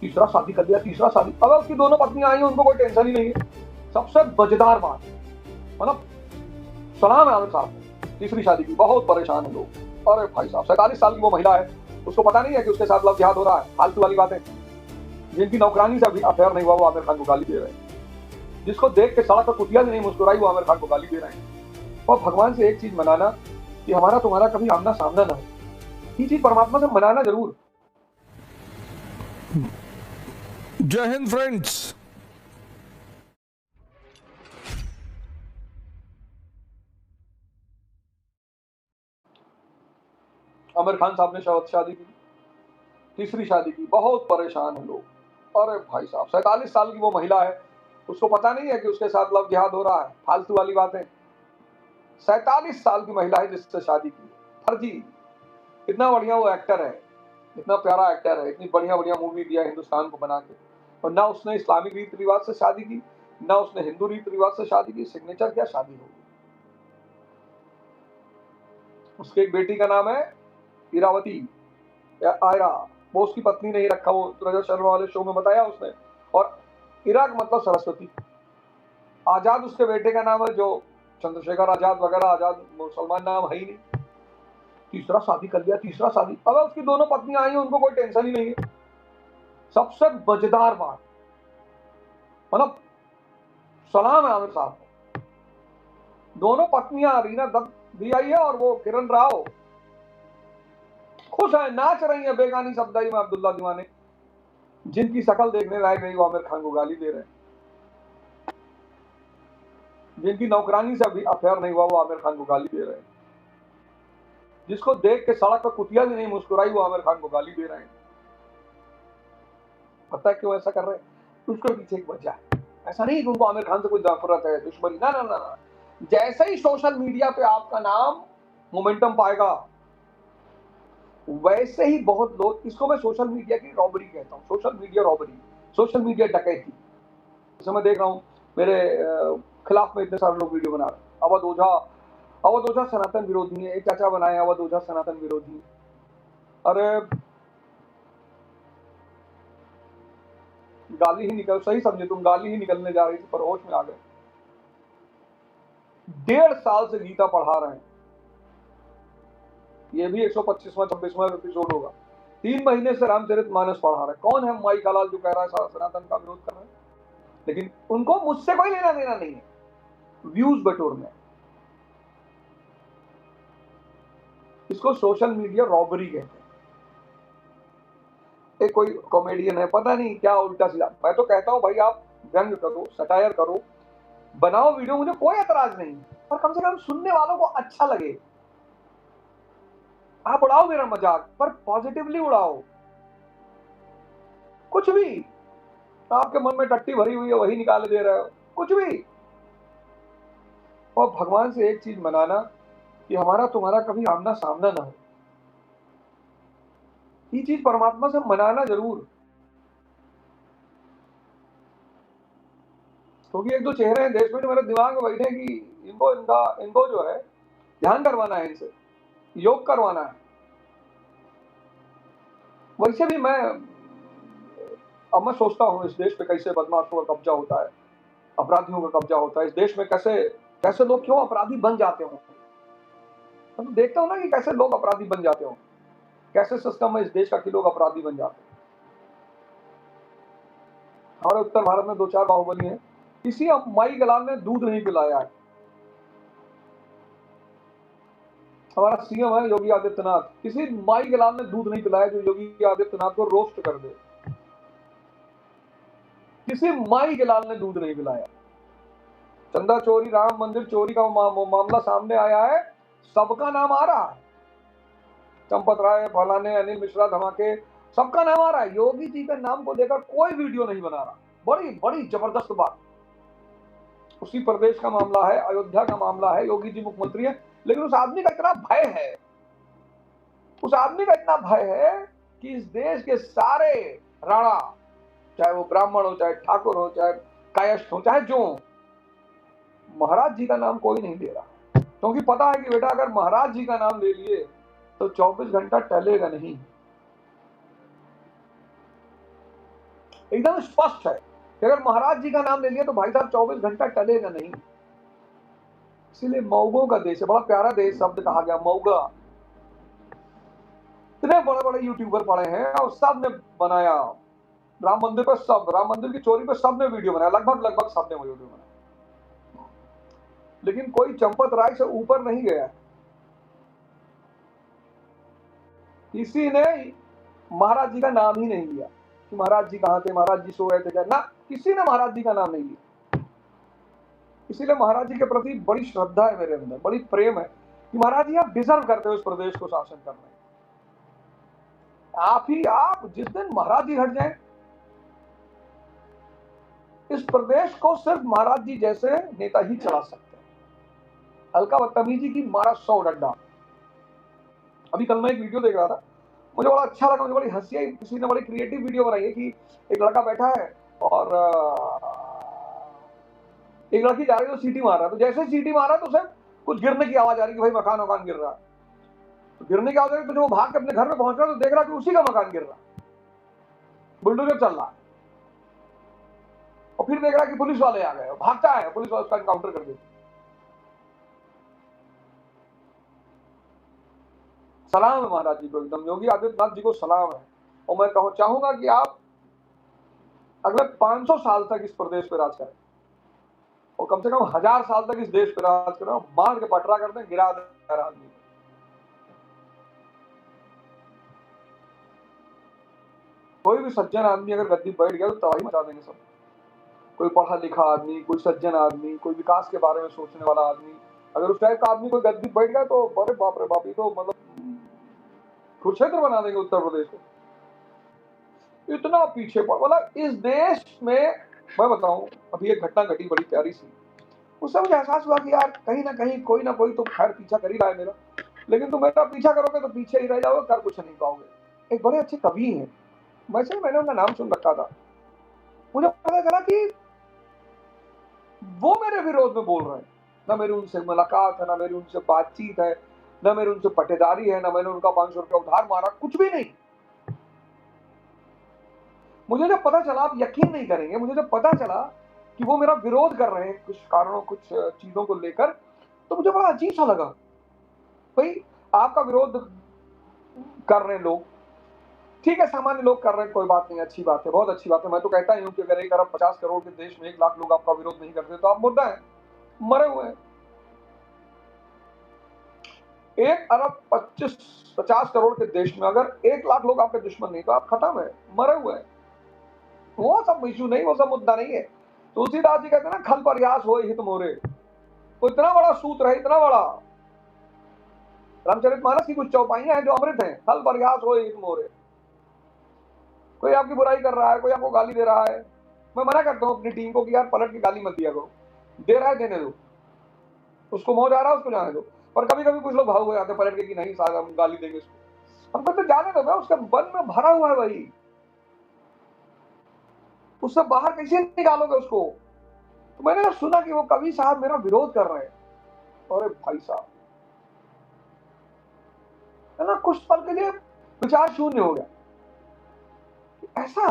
तीसरा शादी कर लिया, तीसरा शादी। अब उसकी दोनों पत्नियां आई हैं, उनको कोई टेंशन ही नहीं है। सबसे मजेदार बात, मतलब सलाम है आमिर साहब को, तीसरी शादी की, बहुत परेशान है लोग। अरे भाई साहब, 47 साल की वो महिला है, उसको पता नहीं है कि उसके साथ लव जिहाद हो रहा है। फालतू वाली बातें। जिनकी नौकरानी से अभी अफेयर नहीं हुआ, वो आमिर खान को गाली दे रहे हैं। जिसको देख के सड़क पर कुतिया भी नहीं मुस्कुराई, वो आमिर खान को गाली दे रहे हैं। और भगवान से एक चीज मनाना कि हमारा तुम्हारा कभी आमना सामना ना हो। ये चीज परमात्मा से मनाना जरूर। जय हिंद फ्रेंड्स। आमिर खान साहब ने शादी की, तीसरी शादी की, बहुत परेशान है लोग। अरे भाई साहब, 47 साल की वो महिला है, उसको पता नहीं है कि उसके साथ लव जिहाद हो रहा है। फालतू वाली बातें। 47 साल की महिला है जिससे शादी की, फर्जी। इतना बढ़िया वो एक्टर है, इतना प्यारा एक्टर है, इतनी बढ़िया बढ़िया मूवी दिया हिंदुस्तान को बना के, और ना उसने इस्लामिक रीति रिवाज से शादी की, ना उसने हिंदू रीति रिवाज से शादी की। सिग्नेचर क्या शादी होगी। उसकी एक बेटी का नाम है इरावती या आयरा, वो उसकी पत्नी नहीं रखा, वो रजत शर्मा वाले शो में बताया उसने। और इरा का मतलब सरस्वती। आजाद उसके बेटे का नाम है, जो चंद्रशेखर आजाद वगैरह, आजाद मुसलमान नाम है ही नहीं। तीसरा शादी कर लिया, तीसरा शादी। अब उसकी दोनों पत्नियां आई हैं, उनको कोई टेंशन ही नहीं है। सबसे मजेदार बात, मतलब सलाम है आमिर साहब को। दोनों पत्नियां, रीना दत्त भी आई है और वो किरण राव, खुश है, नाच रही है बेगानी सब्दाई में अब्दुल्ला दीवाने। जिनकी शक्ल देखने लायक नहीं, वो आमिर खान को गाली दे रहे हैं। जिनकी नौकरानी से अभी अफेयर नहीं हुआ, वो आमिर खान को गाली दे रहे हैं। जिसको देख के सड़क पर कुतिया भी नहीं मुस्कुराई, वो आमिर खान को गाली दे रहे हैं। पता है क्यों ऐसा कर रहे हैं? उसके पीछे एक वजह है। ऐसा नहीं कि उनको आमिर खान से कोई नफरत है, दुश्मनी, ना ना ना ना। जैसे ही सोशल मीडिया पे आपका नाम मोमेंटम पाएगा, वैसे ही बहुत लोग, इसको मैं सोशल मीडिया की रॉबरी कहता हूँ। Social media robbery, social media डकैती। जैसे मैं देख रहा हूँ, मेरे खिलाफ में इतने सारे लोग वीडियो बना रहे हैं। अवध ओझा सनातन विरोधी है, एक चाचा बनाए अवध ओझा सनातन विरोधी। अरे गाली ही निकल, सही समझे तुम, गाली ही निकलने जा रही थी पर होश में आ गए। 1.5 साल से गीता पढ़ा रहे हैं। ये भी 125वां 26वां एपिसोड होगा। 3 महीने से रामचरितमानस पढ़ा रहे हैं। कौन है माई का लाल जो कह रहा है सनातन का विरोध कर रहा है? लेकिन उनको मुझसे कोई लेना देना नहीं है, व्यूज बटोरने। इसको सोशल मीडिया रॉबरी कहते हैं। एक कोई कॉमेडियन है, पता नहीं क्या उल्टा सीधा। मैं तो कहता हूं भाई, आप व्यंग करो, सटायर करो, बनाओ वीडियो, मुझे कोई एतराज नहीं, पर कम से कम सुनने वालों को अच्छा लगे। आप उड़ाओ मेरा मजाक, पर पॉजिटिवली उड़ाओ। कुछ भी आपके मन में टट्टी भरी हुई है, वही निकाले दे रहे हो, कुछ भी। और भगवान से एक चीज मनाना कि हमारा तुम्हारा कभी आमना सामना ना हो। ये चीज परमात्मा से मनाना जरूर। क्योंकि एक दो चेहरे हैं देश में जो मेरे दिमाग में बैठे कि इनको जो है ध्यान करवाना है, इनसे योग करवाना है। वैसे भी अब मैं सोचता हूँ इस देश पे कैसे बदमाशों का कब्जा होता है, अपराधियों का कब्जा होता है इस देश में। कैसे कैसे लोग क्यों अपराधी बन जाते हो। मैं तो देखता हूँ ना कि कैसे लोग अपराधी बन जाते हो, कैसे सिस्टम है इस देश का कि लोग अपराधी बन जाते हैं। हमारे उत्तर भारत में 2-4 बाहुबली हैं। किसी माई गलाल ने दूध नहीं पिलाया है। हमारा सीएम है योगी आदित्यनाथ, किसी माई गलाल ने दूध नहीं पिलाया जो योगी आदित्यनाथ को रोस्ट कर दे। किसी माई गलाल ने दूध नहीं पिलाया। चंदा चोरी, राम मंदिर चोरी का मामला सामने आया है, सबका नाम आ रहा है। चंपत राय, फलाने, अनिल मिश्रा, धमाके, सबका नाम आ रहा है। योगी जी के नाम को लेकर कोई वीडियो नहीं बना रहा। बड़ी बड़ी जबरदस्त बात। उसी प्रदेश का मामला है, अयोध्या का मामला है, योगी जी मुख्यमंत्री है, लेकिन उस आदमी का इतना भय है, उस आदमी का इतना भय है कि इस देश के सारे राणा, चाहे वो ब्राह्मण हो, चाहे ठाकुर हो, चाहे कायस्थ हो, चाहे जो, महाराज जी का नाम कोई नहीं ले रहा। क्योंकि पता है कि बेटा अगर महाराज जी का नाम ले लिए तो 24 घंटा टलेगा नहीं। एकदम स्पष्ट है कि अगर महाराज जी का नाम ले लिया तो भाई साहब 24 घंटा टलेगा नहीं। इसीलिए मऊगों का देश है, बड़ा प्यारा देश शब्द कहा गया मऊगा। इतने बड़े बड़े यूट्यूबर पड़े हैं और सब ने बनाया राम मंदिर पर, सब राम मंदिर की चोरी पर सबने वीडियो बनाया, लगभग सबने वीडियो बनाया, लेकिन कोई चंपत राय से ऊपर नहीं गया। किसी ने महाराज जी का नाम ही नहीं लिया कि महाराज जी कहाँ थे, महाराज जी सो रहे थे क्या, ना किसी ने महाराज जी का नाम नहीं लिया। इसीलिए महाराज जी के प्रति बड़ी श्रद्धा है मेरे अंदर, बड़ी प्रेम है कि महाराज जी आप डिजर्व करते हो इस प्रदेश को शासन करने। आप जिस दिन महाराज जी हट जाए, इस प्रदेश को सिर्फ महाराज जी जैसे नेता ही चला सकते हैं। हल्का बदतमीजी की मारा 100 डंडा। अभी कल मैं एक वीडियो देख रहा था, मुझे बड़ा अच्छा लगा, मुझे बड़ी हंसी आई। किसी ने बड़ी क्रिएटिव वीडियो बनाई है कि एक लड़का बैठा है और एक लड़की जा रही है तो सीटी मार रहा है, तो जैसे सीटी मारा तो उसे कुछ गिरने की आवाज आ रही है कि भाई मकान गिर रहा है। तो गिरने की आवाज आ रही है, तो जब वो भाग के अपने घर में पहुंच रहा है तो देख रहा है कि उसी का मकान गिर रहा है, बुलडोजर चल रहा है। और फिर देख रहा है कि पुलिस वाले आ गए, भागता है, पुलिस वाले उसका एनकाउंटर कर देते। सलाम है महाराज जी को, एकदम योगी आदित्यनाथ जी को सलाम है। और मैं चाहूंगा कि आप अगले 500 साल तक इस प्रदेश पे राज करें और कम से कम 1000 साल तक इस देश पे राज करें, मार के पटरा कर दें, गिरा दें आदमी। कोई भी सज्जन आदमी अगर गद्दी बैठ गया तो तबाही मचा देंगे सब। कोई पढ़ा लिखा आदमी, कोई सज्जन आदमी, कोई विकास के बारे में सोचने वाला आदमी, अगर उस टाइप का आदमी कोई गद्दी बैठ गया तो अरे बाप रे बाप, ये तो मतलब कुरुक्षेत्र बना देंगे उत्तर प्रदेश को। इतना पीछे पड़, मतलब इस देश में मैं बताऊं, अभी एक घटना घटी बड़ी प्यारी सी, उससे मुझे एहसास हुआ कि यार कहीं ना कहीं कोई ना कोई तो खैर पीछा कर ही रहा है मेरा, लेकिन तुम मेरा पीछा करोगे तो पीछे ही रह जाओगे, कर कुछ नहीं पाओगे। एक बड़े अच्छे कवि हैं, मैंने उनका नाम सुन रखा था, मुझे पता चला कि वो मेरे विरोध में बोल रहे हैं। ना मेरी उनसे मुलाकात है, ना मेरी उनसे बातचीत है, ना मेरी उनसे पटेदारी है, ना मैंने उनका 500 रुपया उधार मारा, कुछ भी नहीं। मुझे जब पता चला, आप यकीन नहीं करेंगे, मुझे जब पता चला कि वो मेरा विरोध कर रहे हैं कुछ कारणों, कुछ चीजों को लेकर, तो मुझे बड़ा अजीब सा लगा। भाई आपका विरोध कर रहे हैं लोग, ठीक है, सामान्य लोग कर रहे हैं, कोई बात नहीं, अच्छी बात है, बहुत अच्छी बात है। मैं तो कहता ही हूँ कि अगर 1 अरब 50 करोड़ के देश में 1 लाख लोग आपका विरोध नहीं करते तो आप मुर्दा है, मरे हुए हैं। 1 अरब 50 करोड़ के देश में अगर 1 लाख लोग आपके दुश्मन नहीं तो आप खत्म है, मरे हुए हैं। वो सब इशू नहीं, वो सब मुद्दा नहीं है। तुलसीदास जी कहते हैं ना, खल प्रयास हो हित मोरे। तो इतना बड़ा सूत्र है, इतना बड़ा, रामचरितमानस की कुछ चौपाइयां हैं जो अमृत हैं। खल प्रयास हो हित मोरे। कोई आपकी बुराई कर रहा है, कोई आपको गाली दे रहा है, मैं मना करता हूँ अपनी टीम को कि यार पलट के गाली मत दिया करो, दे रहा है देने दो, उसको मौज आ रहा है उसको जाने दो। पर कभी कभी कुछ लोग भाव हो जाते हैं पलट के कि नहीं साहब हम गाली देंगे उसको, हम कहते जाने दो, मैं उसके मन में भरा हुआ है वही, उससे बाहर कैसे निकालोगे उसको। तो मैंने जब सुना कि वो कवि साहब मेरा विरोध कर रहे हैं, अरे भाई साहब, है ना, कुछ पल के लिए विचार शून्य हो गया। ऐसा